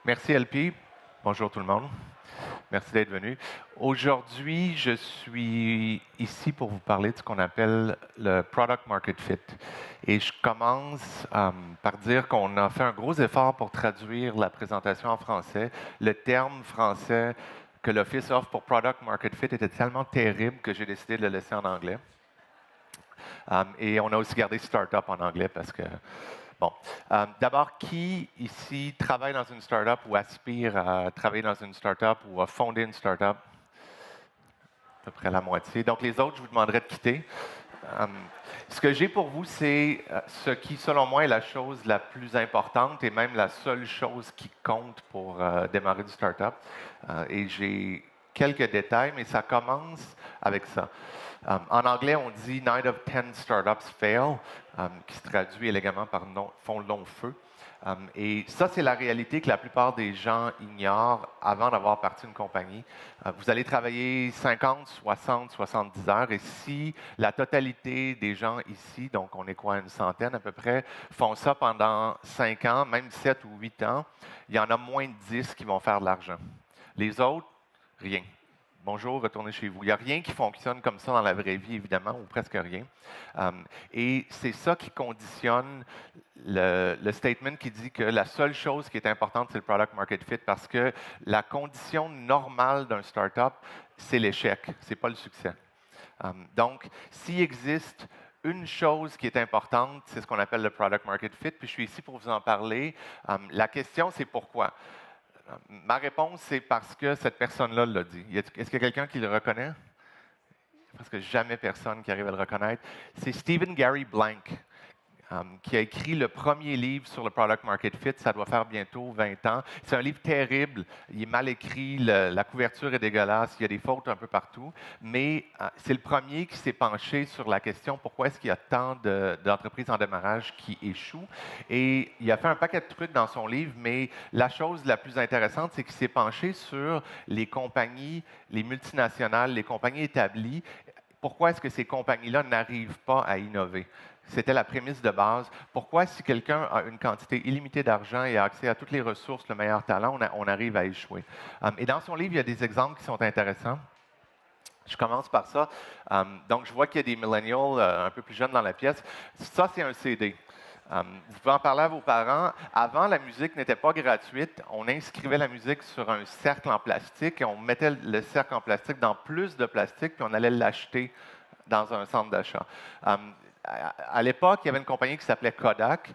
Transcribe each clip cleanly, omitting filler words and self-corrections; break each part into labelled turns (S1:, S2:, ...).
S1: Merci LP. Bonjour tout le monde. Merci d'être venu. Aujourd'hui, je suis ici pour vous parler de ce qu'on appelle le Product Market Fit. Et je commence par dire qu'on a fait un gros effort pour traduire la présentation en français. Le terme français que l'Office offre pour Product Market Fit était tellement terrible que j'ai décidé de le laisser en anglais. Et on a aussi gardé Startup en anglais parce que, bon. D'abord, qui ici travaille dans une startup ou aspire à travailler dans une startup ou a fondé une startup? À peu près la moitié. Donc, les autres, je vous demanderai de quitter. Ce que j'ai pour vous, c'est ce qui, selon moi, est la chose la plus importante et même la seule chose qui compte pour démarrer une startup. Et j'ai quelques détails, mais ça commence avec ça. En anglais, on dit 9 of 10 startups fail, qui se traduit élégamment par font long feu. Et ça, c'est la réalité que la plupart des gens ignorent avant d'avoir parti une compagnie. Vous allez travailler 50, 60, 70 heures et si la totalité des gens ici, donc on est quoi, une centaine à peu près, font ça pendant 5 ans, même 7 ou 8 ans, il y en a moins de 10 qui vont faire de l'argent. Les autres, rien. Bonjour, retournez chez vous. Il n'y a rien qui fonctionne comme ça dans la vraie vie, évidemment, ou presque rien. Et c'est ça qui conditionne le statement qui dit que la seule chose qui est importante, c'est le product market fit, parce que la condition normale d'un startup, c'est l'échec, c'est pas le succès. Donc, s'il existe une chose qui est importante, c'est ce qu'on appelle le product market fit, puis je suis ici pour vous en parler. La question, c'est pourquoi? Ma réponse, c'est parce que cette personne-là l'a dit. Est-ce qu'il y a quelqu'un qui le reconnaît? Parce que jamais personne qui arrive à le reconnaître. C'est Stephen Gary Blank, qui a écrit le premier livre sur le Product Market Fit. Ça doit faire bientôt 20 ans. C'est un livre terrible. Il est mal écrit. La couverture est dégueulasse. Il y a des fautes un peu partout. Mais c'est le premier qui s'est penché sur la question pourquoi est-ce qu'il y a tant d'entreprises en démarrage qui échouent. Et il a fait un paquet de trucs dans son livre, mais la chose la plus intéressante, c'est qu'il s'est penché sur les compagnies, les multinationales, les compagnies établies. Pourquoi est-ce que ces compagnies-là n'arrivent pas à innover? C'était la prémisse de base. Pourquoi, si quelqu'un a une quantité illimitée d'argent et a accès à toutes les ressources, le meilleur talent, on arrive à échouer? Et dans son livre, il y a des exemples qui sont intéressants. Je commence par ça. Donc, je vois qu'il y a des millennials un peu plus jeunes dans la pièce. Ça, c'est un CD. Vous pouvez en parler à vos parents. Avant, la musique n'était pas gratuite. On inscrivait la musique sur un cercle en plastique et on mettait le cercle en plastique dans plus de plastique, puis on allait l'acheter dans un centre d'achat. À l'époque, il y avait une compagnie qui s'appelait Kodak.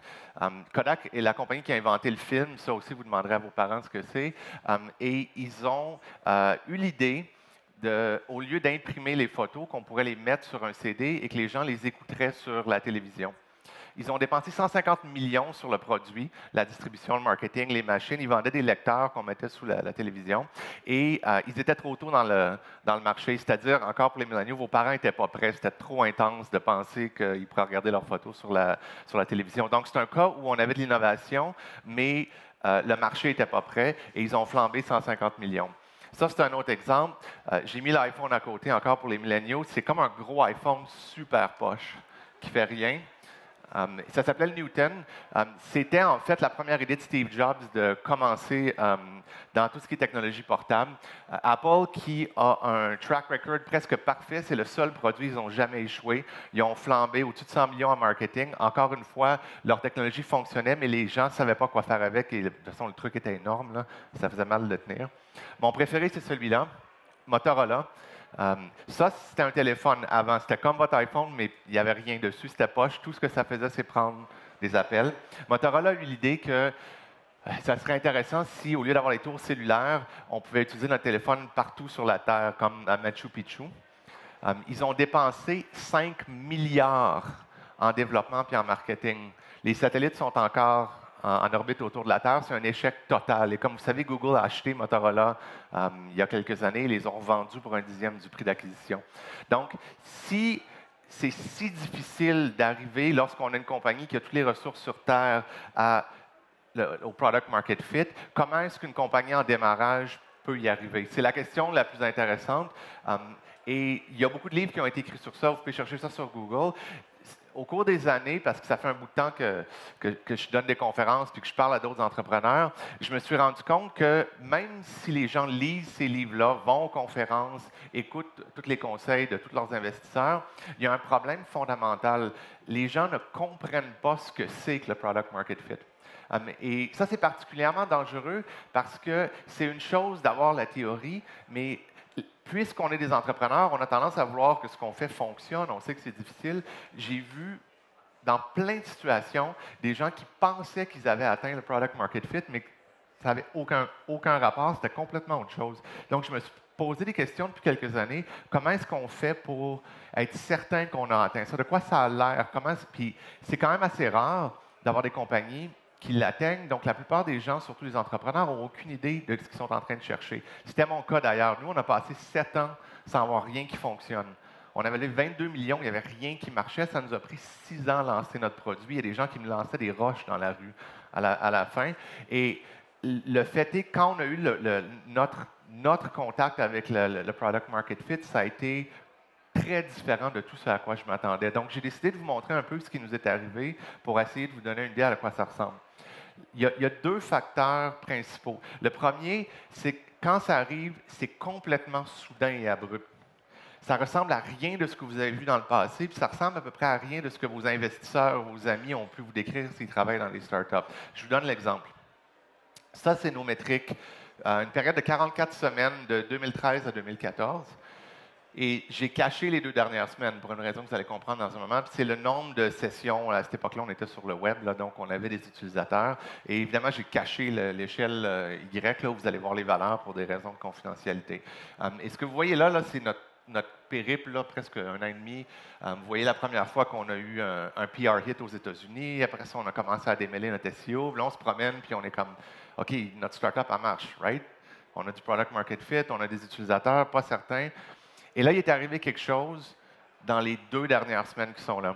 S1: Kodak est la compagnie qui a inventé le film. Ça aussi, vous demanderez à vos parents ce que c'est. Et ils ont eu l'idée au lieu d'imprimer les photos, qu'on pourrait les mettre sur un CD et que les gens les écouteraient sur la télévision. Ils ont dépensé 150 millions sur le produit, la distribution, le marketing, les machines. Ils vendaient des lecteurs qu'on mettait sous la télévision. Et ils étaient trop tôt dans le marché. C'est-à-dire, encore pour les milléniaux, vos parents n'étaient pas prêts. C'était trop intense de penser qu'ils pourraient regarder leurs photos sur la télévision. Donc, c'est un cas où on avait de l'innovation, mais le marché n'était pas prêt et ils ont flambé 150 millions. Ça, c'est un autre exemple. J'ai mis l'iPhone à côté, encore pour les milléniaux. C'est comme un gros iPhone super poche qui fait rien. Ça s'appelait le Newton. C'était en fait la première idée de Steve Jobs de commencer dans tout ce qui est technologie portable. Apple, qui a un track record presque parfait, c'est le seul produit, ils n'ont jamais échoué. Ils ont flambé au-dessus de 100 millions en marketing. Encore une fois, leur technologie fonctionnait, mais les gens ne savaient pas quoi faire avec. Et de toute façon, le truc était énorme, là. Ça faisait mal de le tenir. Mon préféré, c'est celui-là, Motorola. Ça, c'était un téléphone avant. C'était comme votre iPhone, mais il n'y avait rien dessus. C'était poche. Tout ce que ça faisait, c'est prendre des appels. Motorola a eu l'idée que ça serait intéressant si, au lieu d'avoir les tours cellulaires, on pouvait utiliser notre téléphone partout sur la Terre, comme à Machu Picchu. Ils ont dépensé 5 milliards en développement puis en marketing. Les satellites sont encore en orbite autour de la Terre. C'est un échec total. Et comme vous savez, Google a acheté Motorola il y a quelques années. Ils les ont revendus pour 1/10 du prix d'acquisition. Donc, si c'est si difficile d'arriver, lorsqu'on a une compagnie qui a toutes les ressources sur Terre, au product market fit, comment est-ce qu'une compagnie en démarrage peut y arriver? C'est la question la plus intéressante. Et il y a beaucoup de livres qui ont été écrits sur ça. Vous pouvez chercher ça sur Google. au cours des années, parce que ça fait un bout de temps que je donne des conférences puis que je parle à d'autres entrepreneurs, je me suis rendu compte que même si les gens lisent ces livres-là, vont aux conférences, écoutent tous les conseils de tous leurs investisseurs, il y a un problème fondamental. Les gens ne comprennent pas ce que c'est que le product market fit. Et ça, c'est particulièrement dangereux parce que c'est une chose d'avoir la théorie, mais puisqu'on est des entrepreneurs, on a tendance à vouloir que ce qu'on fait fonctionne. On sait que c'est difficile. J'ai vu dans plein de situations des gens qui pensaient qu'ils avaient atteint le product market fit, mais ça n'avait aucun rapport. C'était complètement autre chose. Donc, je me suis posé des questions depuis quelques années. Comment est-ce qu'on fait pour être certain qu'on a atteint ça? De quoi ça a l'air? Puis c'est quand même assez rare d'avoir des compagnies qui l'atteignent. Donc, la plupart des gens, surtout les entrepreneurs, n'ont aucune idée de ce qu'ils sont en train de chercher. C'était mon cas d'ailleurs. Nous, on a passé 7 ans sans avoir rien qui fonctionne. On avait levé 22 millions, il n'y avait rien qui marchait. Ça nous a pris 6 ans à lancer notre produit. Il y a des gens qui me lançaient des roches dans la rue à la fin. Et le fait est, quand on a eu notre contact avec le Product Market Fit, ça a été très différent de tout ce à quoi je m'attendais. Donc, j'ai décidé de vous montrer un peu ce qui nous est arrivé pour essayer de vous donner une idée à quoi ça ressemble. Il y a 2 facteurs principaux. Le premier, c'est que quand ça arrive, c'est complètement soudain et abrupt. Ça ressemble à rien de ce que vous avez vu dans le passé, puis ça ressemble à peu près à rien de ce que vos investisseurs, vos amis ont pu vous décrire s'ils travaillent dans les startups. Je vous donne l'exemple. Ça, c'est nos métriques. Une période de 44 semaines de 2013 à 2014. Et j'ai caché les 2 dernières semaines pour une raison que vous allez comprendre dans un moment. C'est le nombre de sessions. À cette époque-là, on était sur le web, là, donc on avait des utilisateurs. Et évidemment, j'ai caché l'échelle Y, là, où vous allez voir les valeurs pour des raisons de confidentialité. Et ce que vous voyez là, c'est notre périple, là, presque 1 an et demi. Vous voyez la première fois qu'on a eu un PR hit aux États-Unis. Après ça, on a commencé à démêler notre SEO. Puis là, on se promène, puis on est comme, OK, notre startup, elle marche, right? On a du product market fit, on a des utilisateurs, pas certains. Et là, il est arrivé quelque chose dans les 2 dernières semaines qui sont là.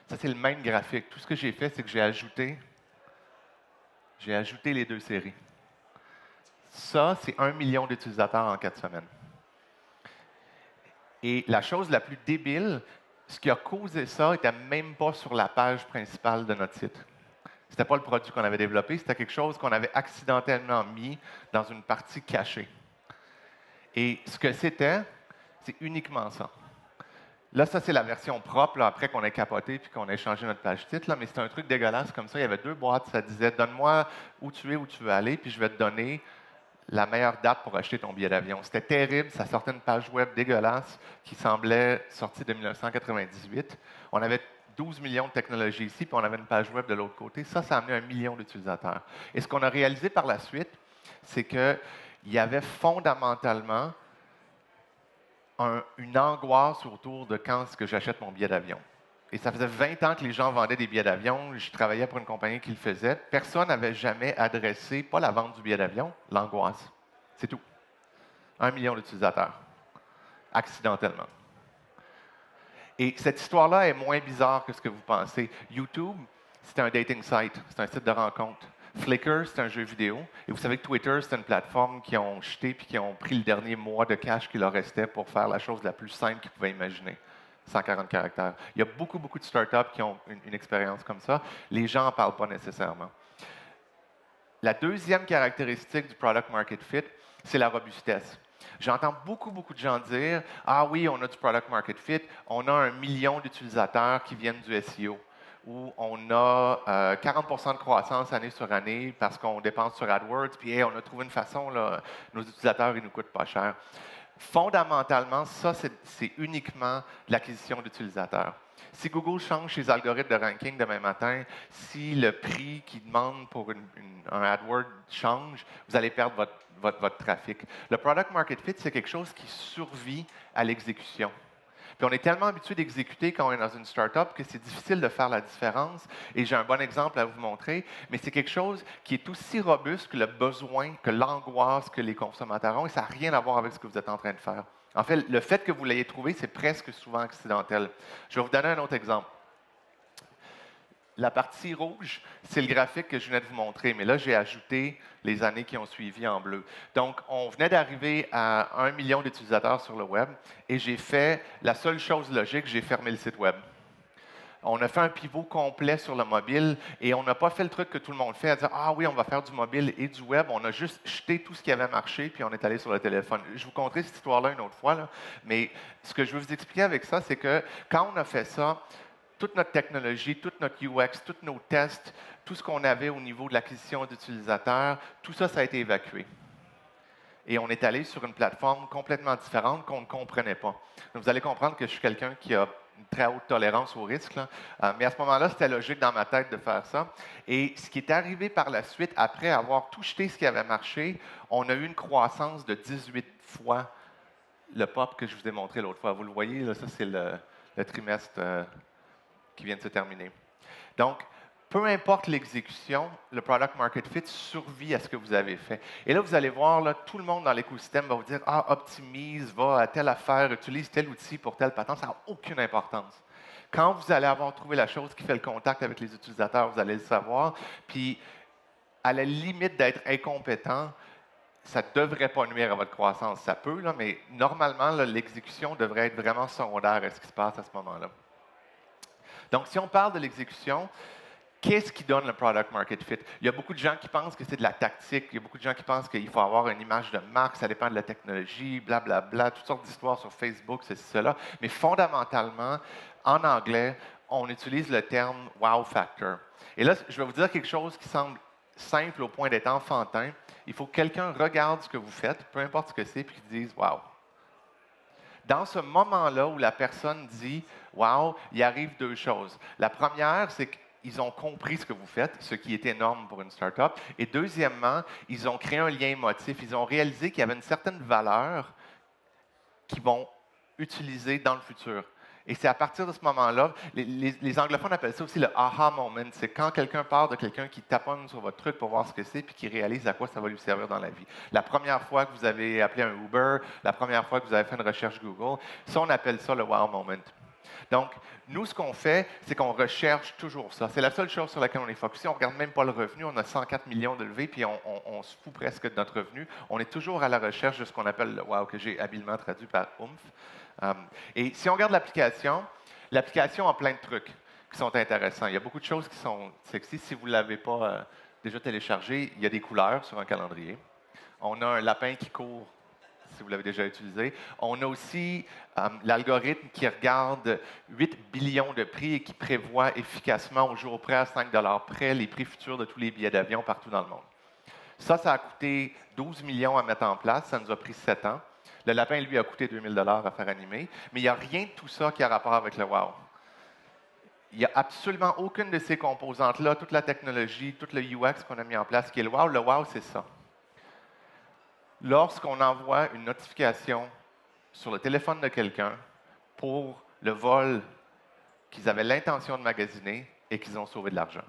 S1: Ça, c'est le même graphique. Tout ce que j'ai fait, c'est que j'ai ajouté les 2 séries. Ça, c'est 1 million d'utilisateurs en 4 semaines. Et la chose la plus débile, ce qui a causé ça n'était même pas sur la page principale de notre site. Ce n'était pas le produit qu'on avait développé, c'était quelque chose qu'on avait accidentellement mis dans une partie cachée. Et ce que c'était, c'est uniquement ça. Là, ça, c'est la version propre, là, après qu'on ait capoté puis qu'on ait changé notre page titre. Là, mais c'est un truc dégueulasse comme ça. Il y avait 2 boîtes, ça disait « Donne-moi où tu es, où tu veux aller, puis je vais te donner la meilleure date pour acheter ton billet d'avion. » C'était terrible. Ça sortait une page web dégueulasse qui semblait sortie de 1998. On avait 12 millions de technologies ici, puis on avait une page web de l'autre côté. Ça a amené 1 million d'utilisateurs. Et ce qu'on a réalisé par la suite, c'est qu'il y avait fondamentalement une angoisse autour de quand est-ce que j'achète mon billet d'avion. Et ça faisait 20 ans que les gens vendaient des billets d'avion. Je travaillais pour une compagnie qui le faisait. Personne n'avait jamais adressé, pas la vente du billet d'avion, l'angoisse. C'est tout. 1 million d'utilisateurs, accidentellement. Et cette histoire-là est moins bizarre que ce que vous pensez. YouTube, c'est un dating site, c'est un site de rencontre. Flickr, c'est un jeu vidéo. Et vous savez que Twitter, c'est une plateforme qui ont jeté puis qui ont pris le dernier mois de cash qui leur restait pour faire la chose la plus simple qu'ils pouvaient imaginer. 140 caractères. Il y a beaucoup de startups qui ont une expérience comme ça. Les gens n'en parlent pas nécessairement. La deuxième caractéristique du product market fit, c'est la robustesse. J'entends beaucoup de gens dire « Ah oui, on a du product market fit, on a 1 million d'utilisateurs qui viennent du SEO. » Ou on a 40 de croissance année sur année parce qu'on dépense sur AdWords, puis hey, on a trouvé une façon, là, nos utilisateurs, ils nous coûtent pas cher. Fondamentalement, ça, c'est uniquement l'acquisition d'utilisateurs. Si Google change ses algorithmes de ranking demain matin, si le prix qu'ils demandent pour un AdWords change, vous allez perdre votre trafic. Le product market fit, c'est quelque chose qui survit à l'exécution. Puis on est tellement habitué d'exécuter quand on est dans une startup que c'est difficile de faire la différence. Et j'ai un bon exemple à vous montrer, mais c'est quelque chose qui est aussi robuste que le besoin, que l'angoisse que les consommateurs ont, et ça n'a rien à voir avec ce que vous êtes en train de faire. En fait, le fait que vous l'ayez trouvé, c'est presque souvent accidentel. Je vais vous donner un autre exemple. La partie rouge, c'est le graphique que je venais de vous montrer, mais là, j'ai ajouté les années qui ont suivi en bleu. Donc, on venait d'arriver à 1 million d'utilisateurs sur le web et j'ai fait la seule chose logique, j'ai fermé le site web. On a fait un pivot complet sur le mobile et on n'a pas fait le truc que tout le monde fait, à dire ah oui, on va faire du mobile et du web. On a juste jeté tout ce qui avait marché puis on est allé sur le téléphone. Je vous conterai cette histoire-là une autre fois, là, mais ce que je veux vous expliquer avec ça, c'est que quand on a fait ça, toute notre technologie, toute notre UX, tous nos tests, tout ce qu'on avait au niveau de l'acquisition d'utilisateurs, tout ça, ça a été évacué. Et on est allé sur une plateforme complètement différente qu'on ne comprenait pas. Donc, vous allez comprendre que je suis quelqu'un qui a une très haute tolérance au risque. Là. Mais à ce moment-là, c'était logique dans ma tête de faire ça. Et ce qui est arrivé par la suite, après avoir tout jeté ce qui avait marché, on a eu une croissance de 18 fois le pop que je vous ai montré l'autre fois. Vous le voyez, là, ça c'est le trimestre qui vient de se terminer. Donc, peu importe l'exécution, le product market fit survit à ce que vous avez fait. Et là, vous allez voir, là, tout le monde dans l'écosystème va vous dire ah, optimise, va à telle affaire, utilise tel outil pour telle patente. Ça n'a aucune importance. Quand vous allez avoir trouvé la chose qui fait le contact avec les utilisateurs, vous allez le savoir. Puis, à la limite d'être incompétent, ça ne devrait pas nuire à votre croissance. Ça peut, là, mais normalement, l'exécution devrait être vraiment secondaire à ce qui se passe à ce moment-là. Donc, si on parle de l'exécution, qu'est-ce qui donne le product market fit? Il y a beaucoup de gens qui pensent que c'est de la tactique. Il y a beaucoup de gens qui pensent qu'il faut avoir une image de marque, ça dépend de la technologie, blablabla, toutes sortes d'histoires sur Facebook, ceci, cela. Mais fondamentalement, en anglais, on utilise le terme wow factor. Et là, je vais vous dire quelque chose qui semble simple au point d'être enfantin. Il faut que quelqu'un regarde ce que vous faites, peu importe ce que c'est, puis qu'il dise wow. Dans ce moment-là où la personne dit wow, il arrive deux choses. La première, c'est qu'ils ont compris ce que vous faites, ce qui est énorme pour une startup. Et deuxièmement, ils ont créé un lien émotif. Ils ont réalisé qu'il y avait une certaine valeur qu'ils vont utiliser dans le futur. Et c'est à partir de ce moment-là, les anglophones appellent ça aussi le aha moment. C'est quand quelqu'un part de quelqu'un qui taponne sur votre truc pour voir ce que c'est puis qui réalise à quoi ça va lui servir dans la vie. La première fois que vous avez appelé un Uber, la première fois que vous avez fait une recherche Google, ça, on appelle ça le wow moment. Donc, nous, ce qu'on fait, c'est qu'on recherche toujours ça. C'est la seule chose sur laquelle on est focusé. On ne regarde même pas le revenu. On a 104 millions de levées, puis on se fout presque de notre revenu. On est toujours à la recherche de ce qu'on appelle le wow, que j'ai habilement traduit par oomph. Et si on regarde l'application a plein de trucs qui sont intéressants. Il y a beaucoup de choses qui sont sexy. Si vous ne l'avez pas déjà téléchargé, il y a des couleurs sur un calendrier. On a un lapin qui court, si vous l'avez déjà utilisé. On a aussi l'algorithme qui regarde 8 billions de prix et qui prévoit efficacement au jour près, à 5 près, les prix futurs de tous les billets d'avion partout dans le monde. Ça a coûté 12 millions à mettre en place. Ça nous a pris 7 ans. Le lapin, lui, a coûté 2 000 à faire animer. Mais il n'y a rien de tout ça qui a rapport avec le wow. Il n'y a absolument aucune de ces composantes-là, toute la technologie, tout le UX qu'on a mis en place qui est le wow, c'est ça. Lorsqu'on envoie une notification sur le téléphone de quelqu'un pour le vol qu'ils avaient l'intention de magasiner et qu'ils ont sauvé de l'argent.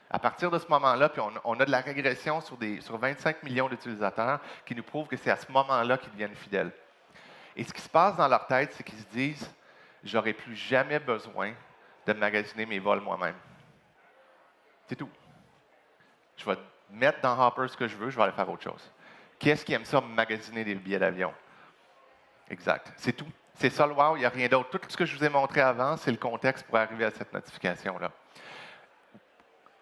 S1: À partir de ce moment-là, puis on a de la régression sur 25 millions d'utilisateurs qui nous prouve que c'est à ce moment-là qu'ils deviennent fidèles. Et ce qui se passe dans leur tête, c'est qu'ils se disent « J'aurai plus jamais besoin de magasiner mes vols moi-même. » C'est tout. Je vais mettre dans Hopper ce que je veux, je vais aller faire autre chose. Qui est-ce qui aime ça, magasiner des billets d'avion? Exact. C'est tout. C'est ça le wow, il n'y a rien d'autre. Tout ce que je vous ai montré avant, c'est le contexte pour arriver à cette notification-là.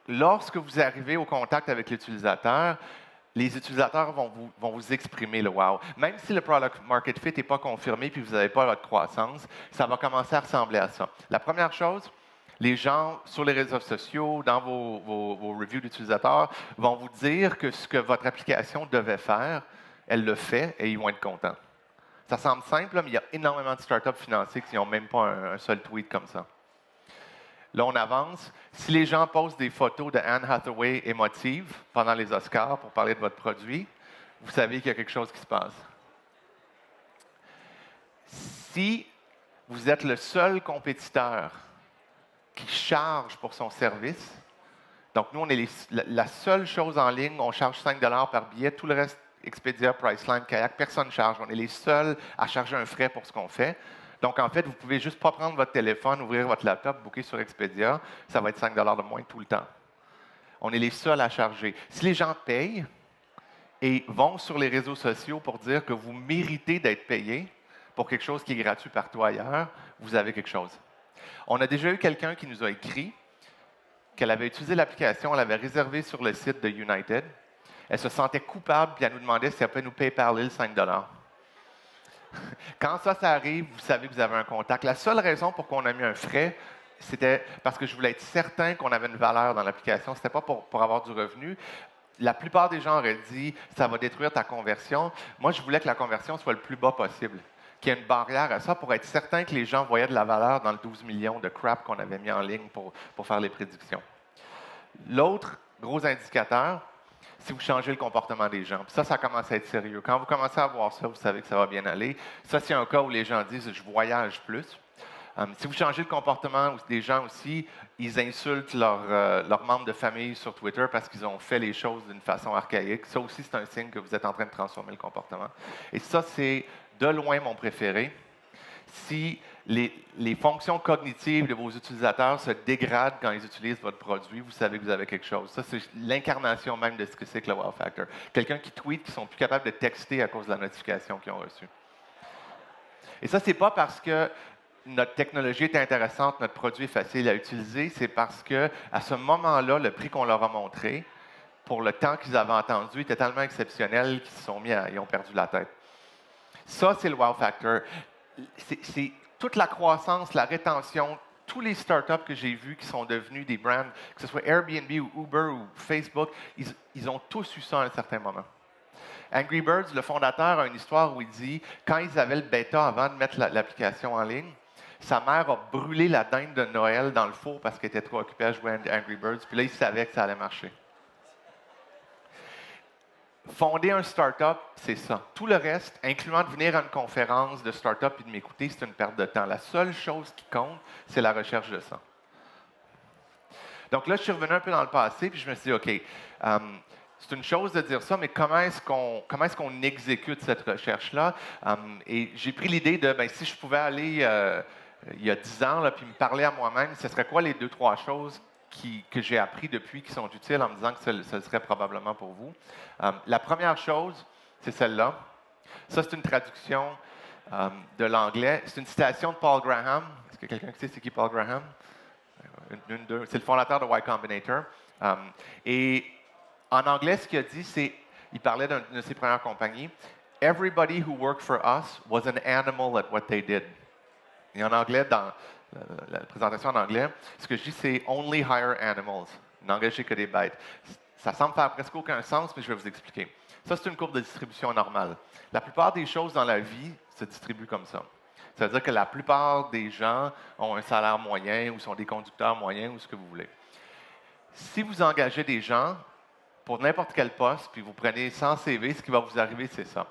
S1: Lorsque vous arrivez au contact avec l'utilisateur, les utilisateurs vont vous exprimer le wow. Même si le product market fit n'est pas confirmé puis vous n'avez pas votre croissance, ça va commencer à ressembler à ça. La première chose, les gens sur les réseaux sociaux, dans vos reviews d'utilisateurs, vont vous dire que ce que votre application devait faire, elle le fait et ils vont être contents. Ça semble simple, mais il y a énormément de startups financées qui n'ont même pas un seul tweet comme ça. Là, on avance. Si les gens postent des photos de Anne Hathaway émotives pendant les Oscars pour parler de votre produit, vous savez qu'il y a quelque chose qui se passe. Si vous êtes le seul compétiteur qui charge pour son service, donc nous, on est la seule chose en ligne, on charge 5 par billet, tout le reste, Expedia, Priceline, Kayak, personne ne charge. On est les seuls à charger un frais pour ce qu'on fait. Donc, en fait, vous pouvez juste pas prendre votre téléphone, ouvrir votre laptop, booker sur Expedia, ça va être 5 de moins tout le temps. On est les seuls à charger. Si les gens payent et vont sur les réseaux sociaux pour dire que vous méritez d'être payé pour quelque chose qui est gratuit partout ailleurs, vous avez quelque chose. On a déjà eu quelqu'un qui nous a écrit qu'elle avait utilisé l'application, elle avait réservé sur le site de United. Elle se sentait coupable, puis elle nous demandait si elle pouvait nous PayPaler le 5 Quand ça arrive, vous savez que vous avez un contact. La seule raison pour qu'on a mis un frais, c'était parce que je voulais être certain qu'on avait une valeur dans l'application. Ce n'était pas pour avoir du revenu. La plupart des gens auraient dit « ça va détruire ta conversion ». Moi, je voulais que la conversion soit le plus bas possible, qu'il y ait une barrière à ça pour être certain que les gens voyaient de la valeur dans le 12 millions de crap qu'on avait mis en ligne pour faire les prédictions. L'autre gros indicateur, si vous changez le comportement des gens. Puis ça commence à être sérieux. Quand vous commencez à voir ça, vous savez que ça va bien aller. Ça, c'est un cas où les gens disent « je voyage plus ». Si vous changez le comportement des gens aussi, ils insultent leurs membres de famille sur Twitter parce qu'ils ont fait les choses d'une façon archaïque. Ça aussi, c'est un signe que vous êtes en train de transformer le comportement. Et ça, c'est de loin mon préféré. Si les fonctions cognitives de vos utilisateurs se dégradent quand ils utilisent votre produit, vous savez que vous avez quelque chose. Ça, c'est l'incarnation même de ce que c'est que le wow factor. Quelqu'un qui tweet qu'ils sont plus capables de texter à cause de la notification qu'ils ont reçue. Et ça, c'est pas parce que notre technologie est intéressante, notre produit est facile à utiliser, c'est parce que à ce moment-là, le prix qu'on leur a montré, pour le temps qu'ils avaient entendu, était tellement exceptionnel qu'ils se sont ils ont perdu la tête. Ça, c'est le wow factor. C'est toute la croissance, la rétention, tous les startups que j'ai vus qui sont devenus des brands, que ce soit Airbnb ou Uber ou Facebook, ils ont tous eu ça à un certain moment. Angry Birds, le fondateur, a une histoire où il dit, quand ils avaient le bêta avant de mettre l'application en ligne, sa mère a brûlé la dinde de Noël dans le four parce qu'elle était trop occupée à jouer à Angry Birds. Puis là, il savait que ça allait marcher. Fonder un startup, c'est ça. Tout le reste, incluant de venir à une conférence de startup et de m'écouter, c'est une perte de temps. La seule chose qui compte, c'est la recherche de ça. Donc là, je suis revenu un peu dans le passé, puis je me suis dit, OK, c'est une chose de dire ça, mais comment est-ce qu'on exécute cette recherche-là? Et j'ai pris l'idée de, si je pouvais aller il y a 10 ans, là, puis me parler à moi-même, ce serait quoi les 2-3 choses que j'ai appris depuis qui sont utiles en me disant que ce serait probablement pour vous. La première chose, c'est celle-là. Ça, c'est une traduction de l'anglais. C'est une citation de Paul Graham. Est-ce que quelqu'un sait c'est qui Paul Graham? C'est le fondateur de Y Combinator. Et en anglais, ce qu'il a dit, c'est, il parlait d'une de ses premières compagnies, « Everybody who worked for us was an animal at what they did ». Et en anglais, dans la présentation en anglais, ce que je dis, c'est « Only hire animals ». N'engagez que des bêtes. Ça semble faire presque aucun sens, mais je vais vous expliquer. Ça, c'est une courbe de distribution normale. La plupart des choses dans la vie se distribuent comme ça. Ça veut dire que la plupart des gens ont un salaire moyen ou sont des conducteurs moyens ou ce que vous voulez. Si vous engagez des gens pour n'importe quel poste, puis vous prenez 100 CV, ce qui va vous arriver, c'est ça.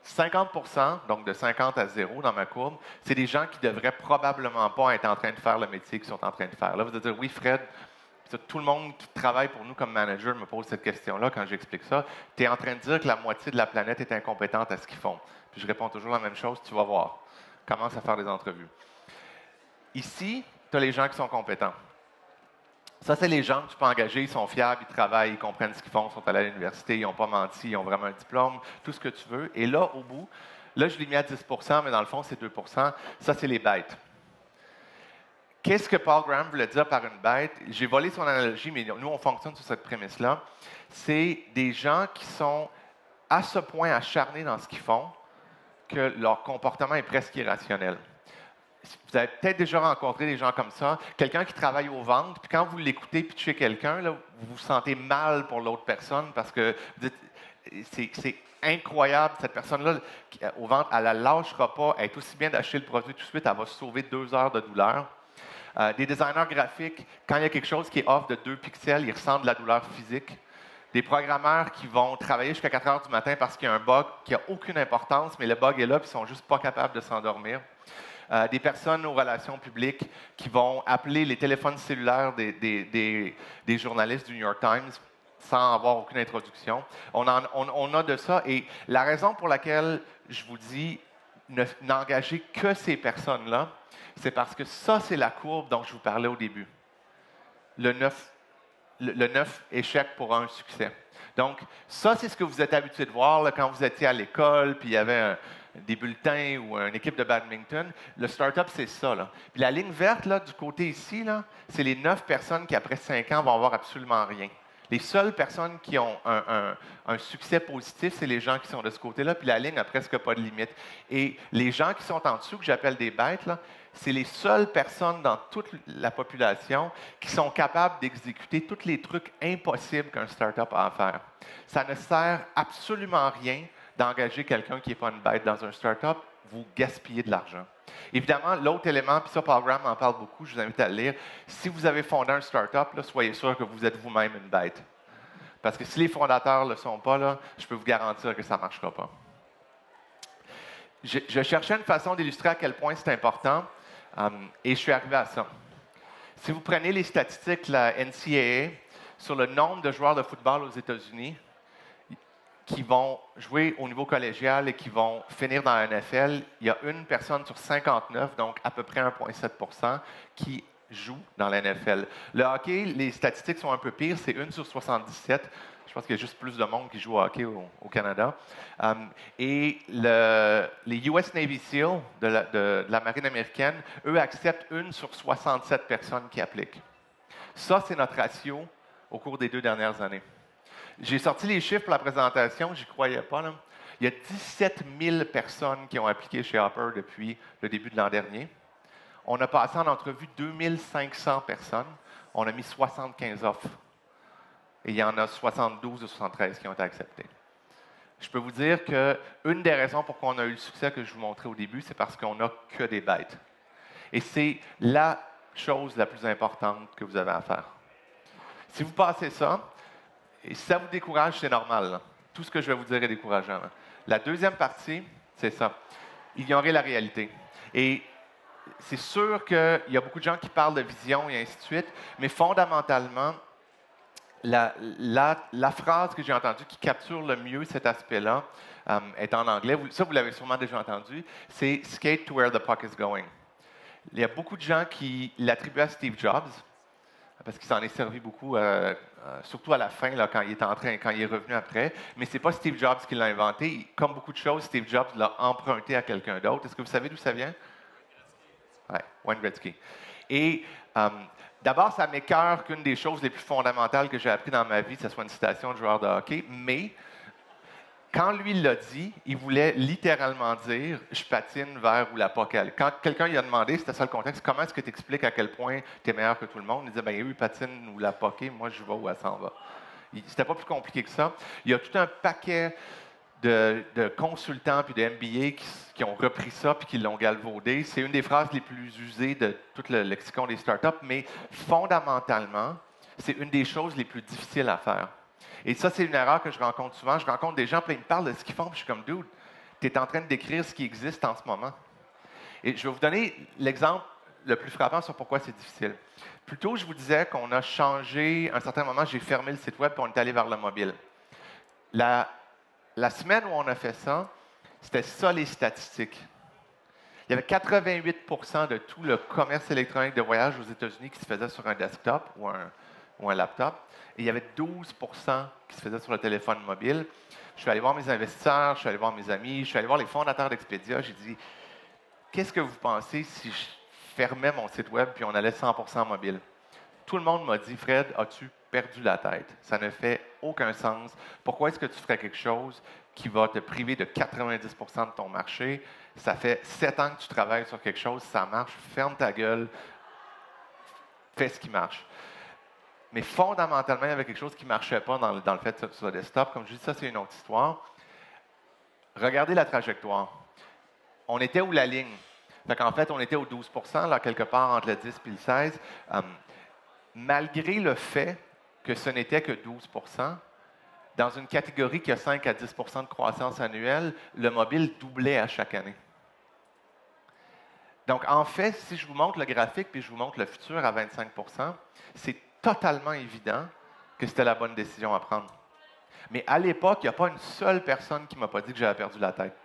S1: 50%, donc de 50 à 0 dans ma courbe, c'est des gens qui ne devraient probablement pas être en train de faire le métier qu'ils sont en train de faire. Là, vous allez dire, oui, Fred, tout le monde qui travaille pour nous comme manager me pose cette question-là quand j'explique ça. Tu es en train de dire que la moitié de la planète est incompétente à ce qu'ils font. Puis je réponds toujours la même chose, tu vas voir. Commence à faire des entrevues. Ici, tu as les gens qui sont compétents. Ça, c'est les gens que tu peux engager, ils sont fiables, ils travaillent, ils comprennent ce qu'ils font, ils sont allés à l'université, ils n'ont pas menti, ils ont vraiment un diplôme, tout ce que tu veux. Et là, au bout, là, je l'ai mis à 10 mais dans le fond, c'est 2 ça, c'est les bêtes. Qu'est-ce que Paul Graham voulait dire par une bête? J'ai volé son analogie, mais nous, on fonctionne sur cette prémisse-là. C'est des gens qui sont à ce point acharnés dans ce qu'ils font que leur comportement est presque irrationnel. Vous avez peut-être déjà rencontré des gens comme ça. Quelqu'un qui travaille aux ventes, puis quand vous l'écoutez pitcher quelqu'un, là, vous vous sentez mal pour l'autre personne parce que vous dites, c'est incroyable, cette personne-là, aux ventes, elle ne lâchera pas. Elle est aussi bien d'acheter le produit tout de suite, elle va se sauver 2 heures de douleur. Des designers graphiques, quand il y a quelque chose qui est off de 2 pixels, ils ressentent de la douleur physique. Des programmeurs qui vont travailler jusqu'à 4 heures du matin parce qu'il y a un bug qui n'a aucune importance, mais le bug est là, puis ils ne sont juste pas capables de s'endormir. Des personnes aux relations publiques qui vont appeler les téléphones cellulaires des journalistes du New York Times sans avoir aucune introduction. On a de ça. Et la raison pour laquelle je vous dis n'engager que ces personnes-là, c'est parce que ça, c'est la courbe dont je vous parlais au début. Le 9 échec pour un succès. Donc, ça, c'est ce que vous êtes habitué de voir là, quand vous étiez à l'école, puis il y avait des bulletins ou une équipe de badminton. Le start-up, c'est ça. Là. Puis la ligne verte, là, du côté ici, là, c'est les 9 personnes qui, après 5 ans, vont avoir absolument rien. Les seules personnes qui ont un succès positif, c'est les gens qui sont de ce côté-là, puis la ligne n'a presque pas de limite. Et les gens qui sont en dessous, que j'appelle des bêtes, là, c'est les seules personnes dans toute la population qui sont capables d'exécuter tous les trucs impossibles qu'un start-up a à faire. Ça ne sert absolument à rien d'engager quelqu'un qui n'est pas une bête dans un start-up, vous gaspillez de l'argent. Évidemment, l'autre élément, puis ça, Paul Graham en parle beaucoup, je vous invite à le lire. Si vous avez fondé un start-up, là, soyez sûr que vous êtes vous-même une bête. Parce que si les fondateurs ne le sont pas, là, je peux vous garantir que ça ne marchera pas. Je cherchais une façon d'illustrer à quel point c'est important, et je suis arrivé à ça. Si vous prenez les statistiques de la NCAA sur le nombre de joueurs de football aux États-Unis qui vont jouer au niveau collégial et qui vont finir dans la NFL, il y a une personne sur 59, donc à peu près 1,7 % qui joue dans la NFL. Le hockey, les statistiques sont un peu pires, c'est 1 sur 77. Je pense qu'il y a juste plus de monde qui joue au hockey au Canada. Et les US Navy SEAL de la marine américaine, eux acceptent 1 sur 67 personnes qui appliquent. Ça, c'est notre ratio au cours des 2 dernières années. J'ai sorti les chiffres pour la présentation, j'y croyais pas. Là. Il y a 17 000 personnes qui ont appliqué chez Hopper depuis le début de l'an dernier. On a passé en entrevue 2500 personnes. On a mis 75 offres. Et il y en a 72 ou 73 qui ont été acceptées. Je peux vous dire qu'une des raisons pour qu'on a eu le succès que je vous montrais au début, c'est parce qu'on n'a que des bêtes. Et c'est la chose la plus importante que vous avez à faire. Si vous passez ça, et si ça vous décourage, c'est normal. Là. Tout ce que je vais vous dire est décourageant. Là. La deuxième partie, c'est ça. Ignorer la réalité. Et c'est sûr qu'il y a beaucoup de gens qui parlent de vision et ainsi de suite, mais fondamentalement, la phrase que j'ai entendue qui capture le mieux cet aspect-là est en anglais. Ça, vous l'avez sûrement déjà entendu. C'est « skate to where the puck is going ». Il y a beaucoup de gens qui l'attribuent à Steve Jobs, parce qu'il s'en est servi beaucoup, surtout à la fin, là, quand il est revenu après. Mais ce n'est pas Steve Jobs qui l'a inventé. Comme beaucoup de choses, Steve Jobs l'a emprunté à quelqu'un d'autre. Est-ce que vous savez d'où ça vient? Oui, Wayne Gretzky. Et d'abord, ça m'écœure qu'une des choses les plus fondamentales que j'ai appris dans ma vie, ce soit une citation de joueur de hockey. Mais quand lui l'a dit, il voulait littéralement dire « je patine vers où la puck est ». Quand quelqu'un lui a demandé, c'était ça le contexte, comment est-ce que tu expliques à quel point tu es meilleur que tout le monde? Il disait « bien, lui, il patine où la puck est, moi, je vais où elle s'en va ». C'était pas plus compliqué que ça. Il y a tout un paquet de consultants puis de MBA qui ont repris ça puis qui l'ont galvaudé. C'est une des phrases les plus usées de tout le lexicon des startups, mais fondamentalement, c'est une des choses les plus difficiles à faire. Et ça, c'est une erreur que je rencontre souvent. Je rencontre des gens, puis ils me parlent de ce qu'ils font, puis je suis comme, dude, tu es en train de décrire ce qui existe en ce moment. Et je vais vous donner l'exemple le plus frappant sur pourquoi c'est difficile. Plus tôt, je vous disais qu'on a changé, à un certain moment, j'ai fermé le site web, puis on est allé vers le mobile. La semaine où on a fait ça, c'était ça les statistiques. Il y avait 88 % de tout le commerce électronique de voyage aux États-Unis qui se faisait sur un desktop ou un laptop. Et il y avait 12 % qui se faisait sur le téléphone mobile. Je suis allé voir mes investisseurs, je suis allé voir mes amis, je suis allé voir les fondateurs d'Expedia. J'ai dit, qu'est-ce que vous pensez si je fermais mon site web puis on allait 100 % mobile? Tout le monde m'a dit, Fred, as-tu perdu la tête? Ça ne fait aucun sens. Pourquoi est-ce que tu ferais quelque chose qui va te priver de 90 % de ton marché? Ça fait 7 ans que tu travailles sur quelque chose, ça marche, ferme ta gueule, fais ce qui marche. Mais fondamentalement, il y avait quelque chose qui ne marchait pas dans le fait sur le desktop. Comme je dis, ça, c'est une autre histoire. Regardez la trajectoire. On était où la ligne? En fait, on était au 12 %, là, quelque part entre le 10 et le 16 malgré le fait que ce n'était que 12 %, dans une catégorie qui a 5 à 10 % de croissance annuelle, le mobile doublait à chaque année. Donc, en fait, si je vous montre le graphique puis je vous montre le futur à 25 %, c'est totalement évident que c'était la bonne décision à prendre. Mais à l'époque, il n'y a pas une seule personne qui ne m'a pas dit que j'avais perdu la tête.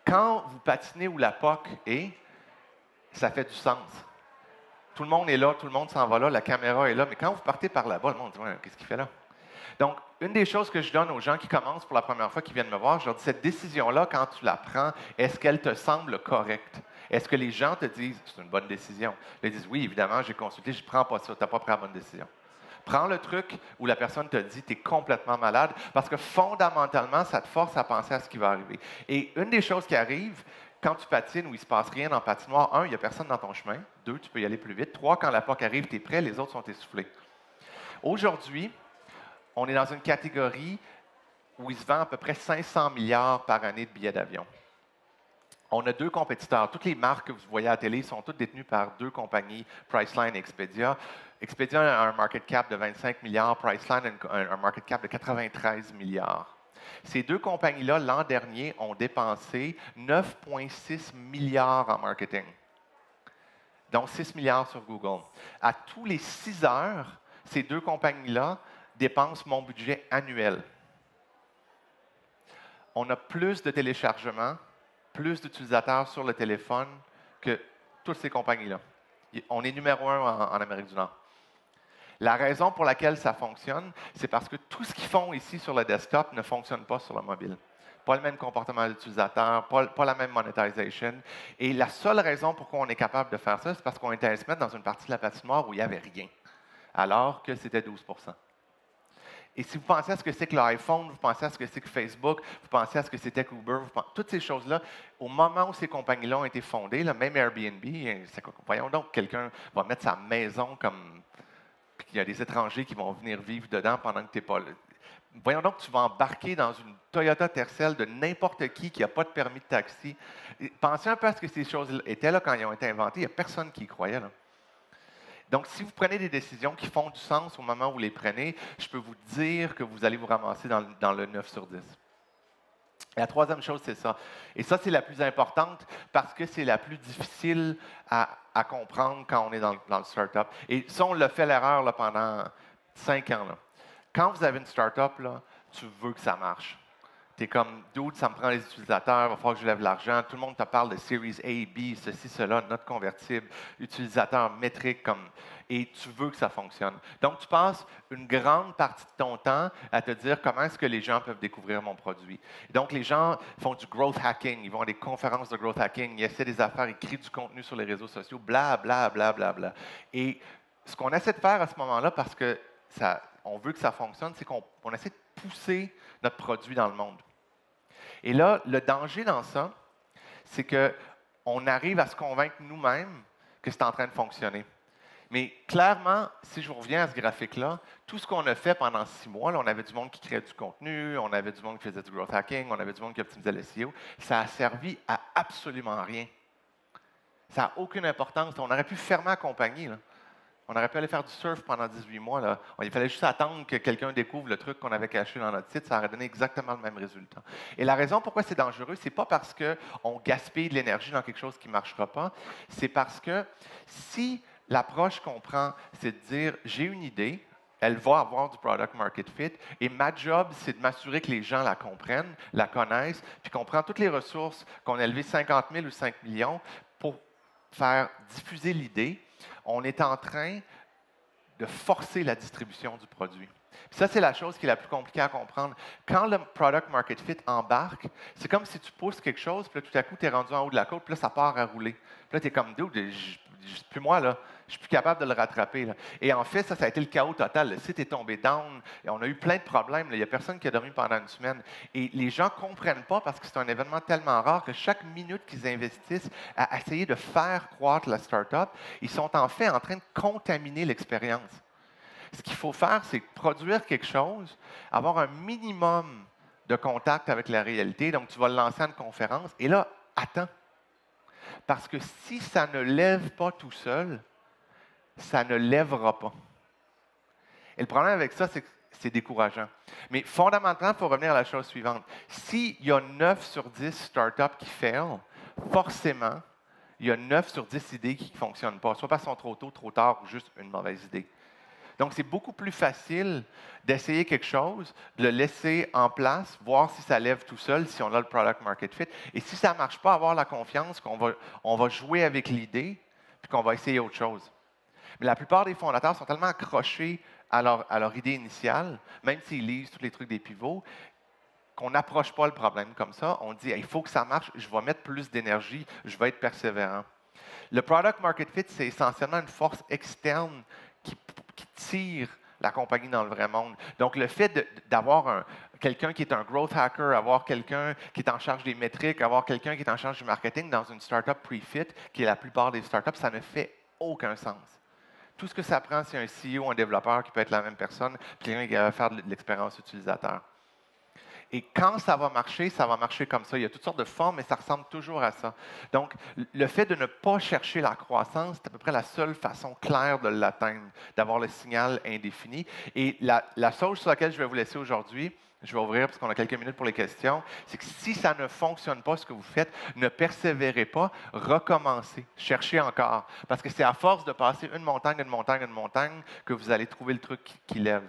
S1: Quand vous patinez où la POC est, ça fait du sens. Tout le monde est là, tout le monde s'en va là, la caméra est là, mais quand vous partez par là-bas, le monde dit ouais, qu'est-ce qu'il fait là? Donc, une des choses que je donne aux gens qui commencent pour la première fois, qui viennent me voir, je leur dis cette décision-là, quand tu la prends, est-ce qu'elle te semble correcte? Est-ce que les gens te disent c'est une bonne décision? Ils disent oui, évidemment, j'ai consulté, je ne prends pas ça, tu n'as pas pris la bonne décision. Prends le truc où la personne te dit tu es complètement malade, parce que fondamentalement, ça te force à penser à ce qui va arriver. Et une des choses qui arrive, quand tu patines où il ne se passe rien dans le patinoire, un, il n'y a personne dans ton chemin. Deux, tu peux y aller plus vite. Trois, quand la POC arrive, tu es prêt, les autres sont essoufflés. Aujourd'hui, on est dans une catégorie où il se vend à peu près 500 milliards par année de billets d'avion. On a deux compétiteurs. Toutes les marques que vous voyez à la télé sont toutes détenues par deux compagnies, Priceline et Expedia. Expedia a un market cap de 25 milliards, Priceline a un market cap de 93 milliards. Ces deux compagnies-là, l'an dernier, ont dépensé 9,6 milliards en marketing, dont 6 milliards sur Google. À tous les 6 heures, ces deux compagnies-là dépensent mon budget annuel. On a plus de téléchargements, plus d'utilisateurs sur le téléphone que toutes ces compagnies-là. On est numéro 1 en Amérique du Nord. La raison pour laquelle ça fonctionne, c'est parce que tout ce qu'ils font ici sur le desktop ne fonctionne pas sur le mobile. Pas le même comportement d'utilisateur, pas la même monétisation. Et la seule raison pourquoi on est capable de faire ça, c'est parce qu'on était allé se mettre dans une partie de la patinoire où il n'y avait rien, alors que c'était 12 %. Et si vous pensez à ce que c'est que l'iPhone, vous pensez à ce que c'est que Facebook, vous pensez à ce que c'était Uber, toutes ces choses-là, au moment où ces compagnies-là ont été fondées, là, même Airbnb, voyons donc, quelqu'un va mettre sa maison comme... Puis qu'il y a des étrangers qui vont venir vivre dedans pendant que tu n'es pas là. Voyons donc, tu vas embarquer dans une Toyota Tercel de n'importe qui n'a pas de permis de taxi. Et pensez un peu à ce que ces choses étaient là quand ils ont été inventées. Il n'y a personne qui y croyait, là. Donc, si vous prenez des décisions qui font du sens au moment où vous les prenez, je peux vous dire que vous allez vous ramasser dans le 9 sur 10. Et la troisième chose, c'est ça. Et ça, c'est la plus importante parce que c'est la plus difficile à comprendre quand on est dans le startup. Et ça, on l'a fait l'erreur là, pendant 5 ans. Là. Quand vous avez une startup, là, tu veux que ça marche. Tu es comme, dude, ça me prend les utilisateurs, il va falloir que je lève l'argent. Tout le monde te parle de Series A, B, ceci, cela, note convertible, utilisateurs métriques, et tu veux que ça fonctionne. Donc, tu passes une grande partie de ton temps à te dire comment est-ce que les gens peuvent découvrir mon produit. Et donc, les gens font du growth hacking, ils vont à des conférences de growth hacking, ils essaient des affaires, ils créent du contenu sur les réseaux sociaux, bla, bla, bla, bla, bla. Et ce qu'on essaie de faire à ce moment-là, parce que on veut que ça fonctionne, c'est qu'on essaie de pousser notre produit dans le monde. Et là, le danger dans ça, c'est qu'on arrive à se convaincre nous-mêmes que c'est en train de fonctionner. Mais clairement, si je vous reviens à ce graphique-là, tout ce qu'on a fait pendant 6 mois, là, on avait du monde qui créait du contenu, on avait du monde qui faisait du growth hacking, on avait du monde qui optimisait le SEO, ça a servi à absolument rien. Ça n'a aucune importance. On aurait pu fermer la compagnie, là. On aurait pu aller faire du surf pendant 18 mois. Là. Il fallait juste attendre que quelqu'un découvre le truc qu'on avait caché dans notre site. Ça aurait donné exactement le même résultat. Et la raison pourquoi c'est dangereux, ce n'est pas parce qu'on gaspille de l'énergie dans quelque chose qui ne marchera pas. C'est parce que si l'approche qu'on prend, c'est de dire, j'ai une idée, elle va avoir du product market fit, et ma job, c'est de m'assurer que les gens la comprennent, la connaissent, puis qu'on prend toutes les ressources, qu'on a élevé 50 000 ou 5 millions pour faire diffuser l'idée, on est en train de forcer la distribution du produit. Puis ça, c'est la chose qui est la plus compliquée à comprendre. Quand le product market fit embarque, c'est comme si tu pousses quelque chose, puis là, tout à coup, tu es rendu en haut de la côte, puis là, ça part à rouler. Puis là, tu es comme, dude, plus moi, là, je suis plus capable de le rattraper. Là. Et en fait, ça a été le chaos total. Le site est tombé down. Et on a eu plein de problèmes. Là. Il n'y a personne qui a dormi pendant une semaine. Et les gens ne comprennent pas parce que c'est un événement tellement rare que chaque minute qu'ils investissent à essayer de faire croître la startup, ils sont en fait en train de contaminer l'expérience. Ce qu'il faut faire, c'est produire quelque chose, avoir un minimum de contact avec la réalité. Donc, tu vas le lancer à une conférence. Et là, attends. Parce que si ça ne lève pas tout seul, ça ne lèvera pas. Et le problème avec ça, c'est que c'est décourageant. Mais fondamentalement, il faut revenir à la chose suivante. S'il y a 9 sur 10 startups qui failent, forcément, il y a 9 sur 10 idées qui ne fonctionnent pas, soit parce qu'elles sont trop tôt, trop tard, ou juste une mauvaise idée. Donc, c'est beaucoup plus facile d'essayer quelque chose, de le laisser en place, voir si ça lève tout seul, si on a le product market fit. Et si ça ne marche pas, avoir la confiance on va jouer avec l'idée, puis qu'on va essayer autre chose. Mais la plupart des fondateurs sont tellement accrochés à leur idée initiale, même s'ils lisent tous les trucs des pivots, qu'on n'approche pas le problème comme ça. On dit, il faut que ça marche, je vais mettre plus d'énergie, je vais être persévérant. Le product market fit, c'est essentiellement une force externe qui tire la compagnie dans le vrai monde. Donc, le fait d'avoir quelqu'un qui est un growth hacker, avoir quelqu'un qui est en charge des métriques, avoir quelqu'un qui est en charge du marketing dans une startup pre-fit, qui est la plupart des startups, ça ne fait aucun sens. Tout ce que ça prend, c'est un CEO, un développeur qui peut être la même personne, puis quelqu'un qui va faire de l'expérience utilisateur. Et quand ça va marcher comme ça. Il y a toutes sortes de formes, mais ça ressemble toujours à ça. Donc, le fait de ne pas chercher la croissance, c'est à peu près la seule façon claire de l'atteindre, d'avoir le signal indéfini. Et la chose sur laquelle je vais vous laisser aujourd'hui, je vais ouvrir parce qu'on a quelques minutes pour les questions, c'est que si ça ne fonctionne pas, ce que vous faites, ne persévérez pas, recommencez, cherchez encore. Parce que c'est à force de passer une montagne, que vous allez trouver le truc qui lève.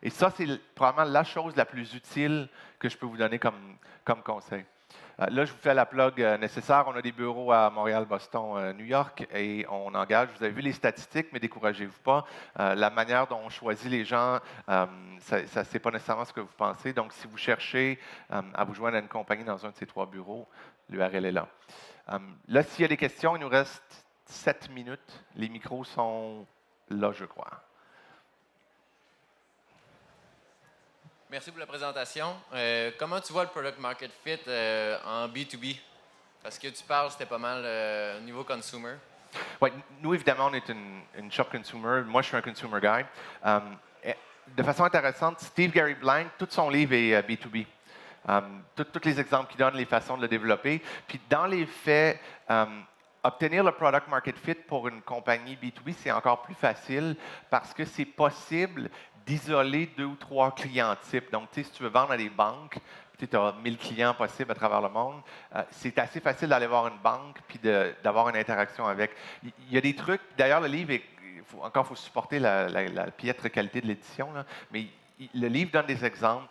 S1: Et ça, c'est probablement la chose la plus utile que je peux vous donner comme conseil. Là, je vous fais la plug nécessaire. On a des bureaux à Montréal, Boston, New York et on engage. Vous avez vu les statistiques, mais découragez-vous pas. La manière dont on choisit les gens, ça c'est pas nécessairement ce que vous pensez. Donc, si vous cherchez à vous joindre à une compagnie dans un de ces 3 bureaux, l'URL est là. Là, s'il y a des questions, il nous reste 7 minutes. Les micros sont là, je crois.
S2: Merci pour la présentation. Comment tu vois le product market fit en B2B? Parce que tu parles, c'était pas mal au niveau consumer.
S1: Oui, nous, évidemment, on est une shop consumer. Moi, je suis un consumer guy. De façon intéressante, Steve Gary Blank, tout son livre est B2B. Tous les exemples qu'il donne, les façons de le développer. Puis, dans les faits, obtenir le product market fit pour une compagnie B2B, c'est encore plus facile parce que c'est possible d'isoler 2 ou 3 clients types. Donc, si tu veux vendre à des banques, tu as 1000 clients possibles à travers le monde, c'est assez facile d'aller voir une banque puis d'avoir une interaction avec. Il y a des trucs, d'ailleurs, le livre, il faut supporter la piètre qualité de l'édition, mais le livre donne des exemples.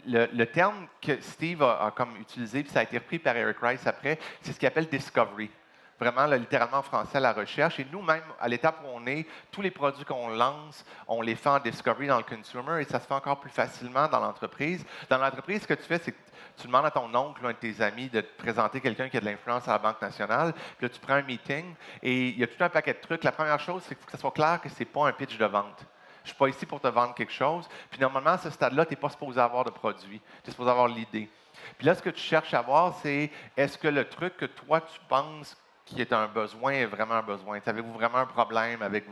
S1: Le terme que Steve a comme utilisé, puis ça a été repris par Eric Rice après, c'est ce qu'il appelle discovery. Vraiment, là, littéralement en français, la recherche. Et nous-mêmes, à l'étape où on est, tous les produits qu'on lance, on les fait en discovery dans le consumer et ça se fait encore plus facilement dans l'entreprise. Dans l'entreprise, ce que tu fais, c'est que tu demandes à ton oncle ou un de tes amis de te présenter quelqu'un qui a de l'influence à la Banque nationale. Puis là, tu prends un meeting et il y a tout un paquet de trucs. La première chose, c'est qu'il faut que ça soit clair que ce n'est pas un pitch de vente. Je ne suis pas ici pour te vendre quelque chose. Puis normalement, à ce stade-là, tu n'es pas supposé avoir de produit. Tu es supposé avoir l'idée. Puis là, ce que tu cherches à voir, c'est est-ce que le truc que toi, tu penses qui est un besoin est vraiment un besoin. Avez-vous vraiment un problème avec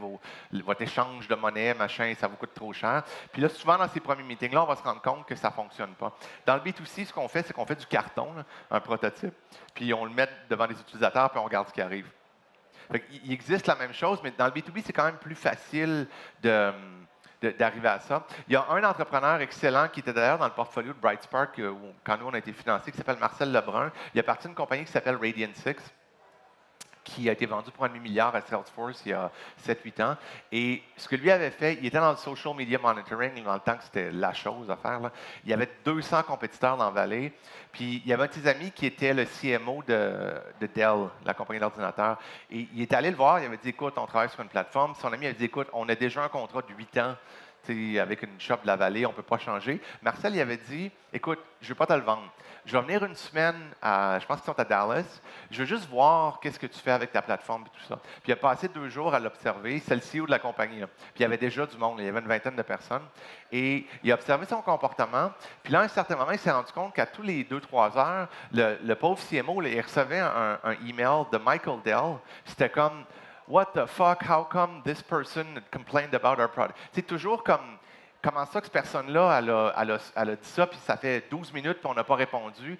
S1: votre échange de monnaie, machin, ça vous coûte trop cher? Puis là, souvent, dans ces premiers meetings-là, on va se rendre compte que ça ne fonctionne pas. Dans le B2C, ce qu'on fait, c'est qu'on fait du carton, là, un prototype, puis on le met devant les utilisateurs, puis on regarde ce qui arrive. Il existe la même chose, mais dans le B2B, c'est quand même plus facile d'arriver à ça. Il y a un entrepreneur excellent qui était d'ailleurs dans le portfolio de BrightSpark, quand nous, on a été financés, qui s'appelle Marcel Lebrun. Il a parti d'une compagnie qui s'appelle Radiant 6, qui a été vendu pour $1 milliard à Salesforce il y a 7-8 ans. Et ce que lui avait fait, il était dans le social media monitoring, dans le temps que c'était la chose à faire. Là. Il y avait 200 compétiteurs dans la vallée. Puis il y avait un de ses amis qui était le CMO de Dell, la compagnie d'ordinateurs. Et il est allé le voir, il avait dit, écoute, on travaille sur une plateforme. Son ami avait dit, écoute, on a déjà un contrat de 8 ans avec une shop de la vallée, on ne peut pas changer. Marcel, il avait dit, écoute, je ne veux pas te le vendre. Je vais venir une semaine, je pense qu'ils sont à Dallas, je veux juste voir qu'est-ce que tu fais avec ta plateforme et tout ça. Puis il a passé 2 jours à l'observer, c'est le CEO de la compagnie. Là. Puis il y avait déjà du monde, il y avait une vingtaine de personnes. Et il a observé son comportement. Puis là, à un certain moment, il s'est rendu compte qu'à tous les 2-3 heures, le pauvre CMO, là, il recevait un email de Michael Dell. C'était comme, what the fuck, how come this person complained about our product? C'est toujours comme, comment ça que cette personne-là, elle a dit ça, puis ça fait 12 minutes, puis on n'a pas répondu.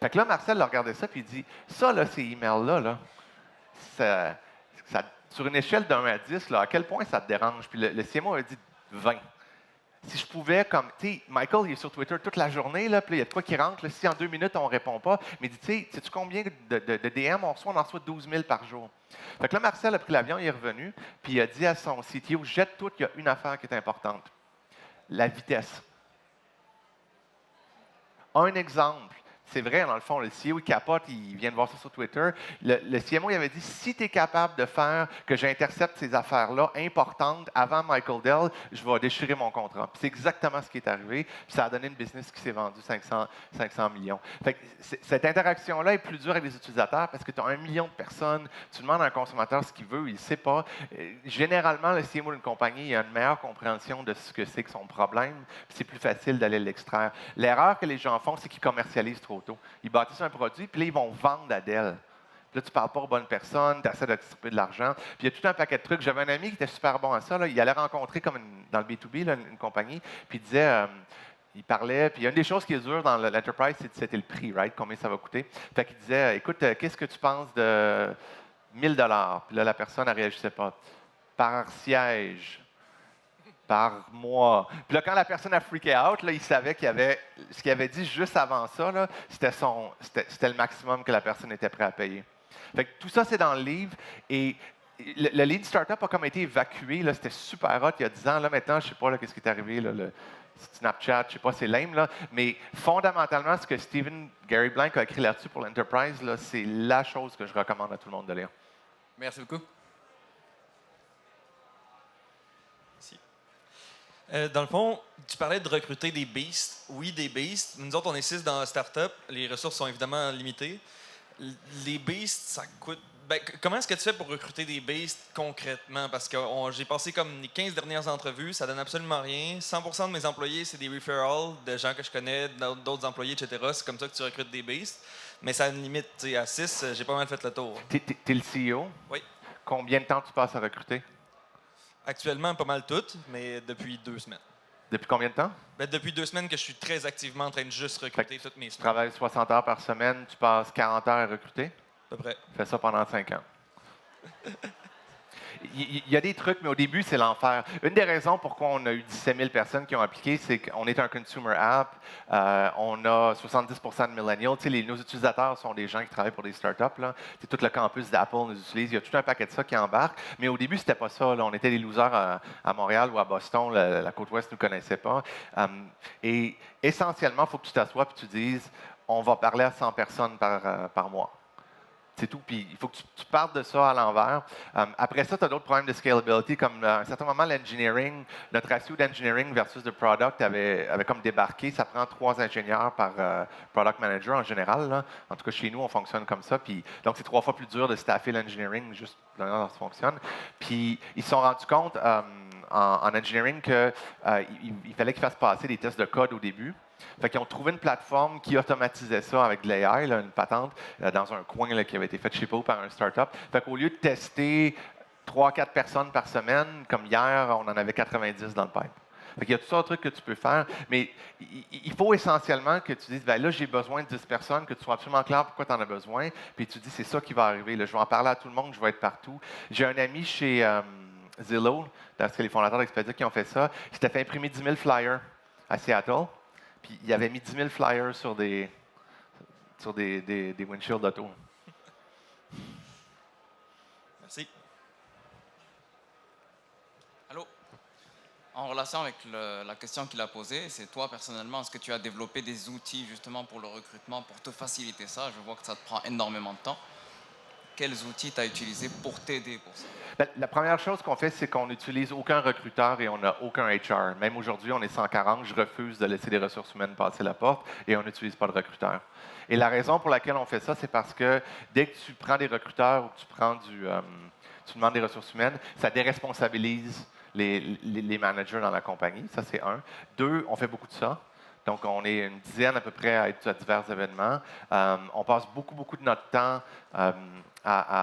S1: Fait que là, Marcel a regardé ça, puis il dit, ça, là, ces emails-là, sur une échelle de 1 à 10, là, à quel point ça te dérange? Puis le CMO a dit 20. Si je pouvais, comme, tu sais, Michael, il est sur Twitter toute la journée, là, puis il y a de quoi qui rentre, là, si en 2 minutes, on ne répond pas, mais il dit, tu sais, sais-tu combien de DM on reçoit? On en reçoit 12 000 par jour. Fait que là, Marcel a pris l'avion, il est revenu, puis il a dit à son CTO, jette tout, il y a une affaire qui est importante, la vitesse. Un exemple, c'est vrai, dans le fond, le CEO, il capote, il vient de voir ça sur Twitter. Le CMO, il avait dit, si tu es capable de faire que j'intercepte ces affaires-là importantes avant Michael Dell, je vais déchirer mon contrat. Puis c'est exactement ce qui est arrivé. Puis ça a donné une business qui s'est vendue 500 millions. Fait que cette interaction-là est plus dure avec les utilisateurs parce que tu as 1 million de personnes. Tu demandes à un consommateur ce qu'il veut, il ne sait pas. Généralement, le CMO d'une compagnie, il a une meilleure compréhension de ce que c'est que son problème. Puis c'est plus facile d'aller l'extraire. L'erreur que les gens font, c'est qu'ils commercialisent trop tôt. Ils bâtissent un produit, puis là, ils vont vendre à Dell. Puis là, tu ne parles pas aux bonnes personnes, tu essaies de distribuer de l'argent. Puis il y a tout un paquet de trucs. J'avais un ami qui était super bon à ça. Là. Il allait rencontrer, comme dans le B2B, là, une compagnie, puis il disait, il parlait, puis il y a une des choses qui est dure dans l'enterprise, c'était le prix, right? Combien ça va coûter. Fait qu'il disait, écoute, qu'est-ce que tu penses de 1 000 $? Puis là, la personne, elle ne réagissait pas. Par siège. Par mois. Puis là, quand la personne a freaké out, là, il savait qu'il avait, ce qu'il avait dit juste avant ça, là, c'était le maximum que la personne était prête à payer. Fait que tout ça, c'est dans le livre. Et le lead startup a comme été évacué. Là, c'était super hot il y a 10 ans. Là, maintenant, je ne sais pas qu'est-ce qui est arrivé. Là, le Snapchat, je ne sais pas, c'est lame. Là, mais fondamentalement, ce que Gary Blank a écrit là-dessus pour l'Enterprise, là, c'est la chose que je recommande à tout le monde de lire.
S2: Merci beaucoup.
S3: Dans le fond, tu parlais de recruter des beasts. Oui, des beasts. Nous autres, on est 6 dans la startup. Les ressources sont évidemment limitées. Les beasts, ça coûte. Ben, comment est-ce que tu fais pour recruter des beasts concrètement? Parce que j'ai passé comme les 15 dernières entrevues, ça donne absolument rien. 100% de mes employés, c'est des referrals de gens que je connais, d'autres employés, etc. C'est comme ça que tu recrutes des beasts. Mais ça a une limite. À 6, j'ai pas mal fait le tour.
S1: T'es le CEO?
S3: Oui.
S1: Combien de temps tu passes à recruter?
S3: Actuellement, pas mal toutes, mais depuis 2 semaines.
S1: Depuis combien de temps?
S3: Ben, depuis 2 semaines que je suis très activement en train de juste recruter toutes mes
S1: Tu
S3: semaines.
S1: travailles 60 heures par semaine, tu passes 40 heures à recruter?
S3: À peu près.
S1: Fais ça pendant 5 ans. Il y a des trucs, mais au début, c'est l'enfer. Une des raisons pourquoi on a eu 17 000 personnes qui ont appliqué, c'est qu'on est un consumer app. On a 70 de millennials. Nos utilisateurs sont des gens qui travaillent pour des startups. Là. Tout le campus d'Apple nous utilise. Il y a tout un paquet de ça qui embarque. Mais au début, c'était pas ça. Là. On était des losers à Montréal ou à Boston. La côte ouest ne nous connaissait pas. Et essentiellement, il faut que tu t'assoies et tu dises, on va parler à 100 personnes par mois. C'est tout. Puis il faut que tu partes de ça à l'envers. Après ça, tu as d'autres problèmes de scalability, comme à un certain moment, l'engineering, notre ratio d'engineering versus de product avait comme débarqué. Ça prend 3 ingénieurs par product manager en général. Là. En tout cas, chez nous, on fonctionne comme ça. Puis, donc, c'est 3 fois plus dur de staffer l'engineering, juste de la manière dont ça fonctionne. Puis, ils se sont rendus compte en engineering qu'il fallait qu'ils fassent passer des tests de code au début. Fait qu'ils ont trouvé une plateforme qui automatisait ça avec de l'AI, une patente, dans un coin là, qui avait été faite, je sais pas où, par un startup. Fait qu'au lieu de tester 3-4 personnes par semaine, comme hier, on en avait 90 dans le pipe. Fait qu'il y a tout ça de trucs que tu peux faire, mais il faut essentiellement que tu dises, ben là, j'ai besoin de 10 personnes, que tu sois absolument clair pourquoi tu en as besoin, puis tu dis, c'est ça qui va arriver. Là, je vais en parler à tout le monde, je vais être partout. J'ai un ami chez Zillow, parce que les fondateurs d'Expedia qui ont fait ça, il s'était fait imprimer 10 000 flyers à Seattle. Puis il avait mis 10 000 flyers sur des windshields d'auto.
S3: Merci.
S4: Allô? En relation avec la question qu'il a posée, c'est toi personnellement, est-ce que tu as développé des outils justement pour le recrutement, pour te faciliter ça? Je vois que ça te prend énormément de temps. Quels outils tu as utilisés pour t'aider pour ça?
S1: La première chose qu'on fait, c'est qu'on n'utilise aucun recruteur et on n'a aucun HR. Même aujourd'hui, on est 140, je refuse de laisser les ressources humaines passer la porte et on n'utilise pas de recruteur. Et la raison pour laquelle on fait ça, c'est parce que dès que tu prends des recruteurs ou que tu demandes des ressources humaines, ça déresponsabilise les managers dans la compagnie. Ça, c'est 1. 2, on fait beaucoup de ça. Donc, on est une dizaine à peu près à être à divers événements. On passe beaucoup de notre temps à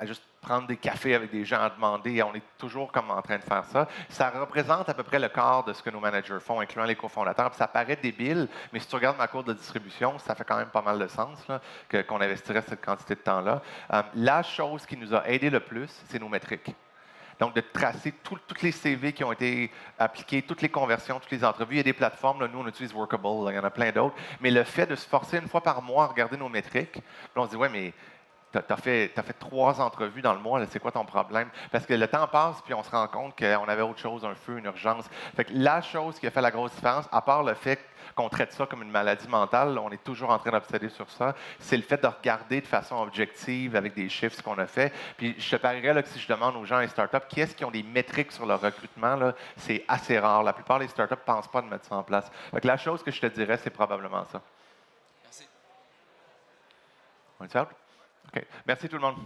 S1: juste prendre des cafés avec des gens à demander. On est toujours comme en train de faire ça. Ça représente à peu près le quart de ce que nos managers font, incluant les cofondateurs. Puis ça paraît débile, mais si tu regardes ma courbe de distribution, ça fait quand même pas mal de sens là, qu'on investirait cette quantité de temps-là. La chose qui nous a aidé le plus, c'est nos métriques. Donc, de tracer tous les CV qui ont été appliqués, toutes les conversions, toutes les entrevues. Il y a des plateformes, là, nous, on utilise Workable, là, il y en a plein d'autres. Mais le fait de se forcer une fois par mois à regarder nos métriques, puis on se dit, ouais, mais tu as fait 3 entrevues dans le mois, c'est quoi ton problème? Parce que le temps passe, puis on se rend compte qu'on avait autre chose, un feu, une urgence. Fait que la chose qui a fait la grosse différence, à part le fait qu'on traite ça comme une maladie mentale, on est toujours en train d'obséder sur ça, c'est le fait de regarder de façon objective avec des chiffres ce qu'on a fait. Puis je te parierais là, que si je demande aux gens et startups qui est-ce qui ont des métriques sur leur recrutement, là, c'est assez rare. La plupart des startups ne pensent pas de mettre ça en place. Fait que la chose que je te dirais, c'est probablement ça.
S4: Merci.
S1: On est out? OK. Merci tout le monde.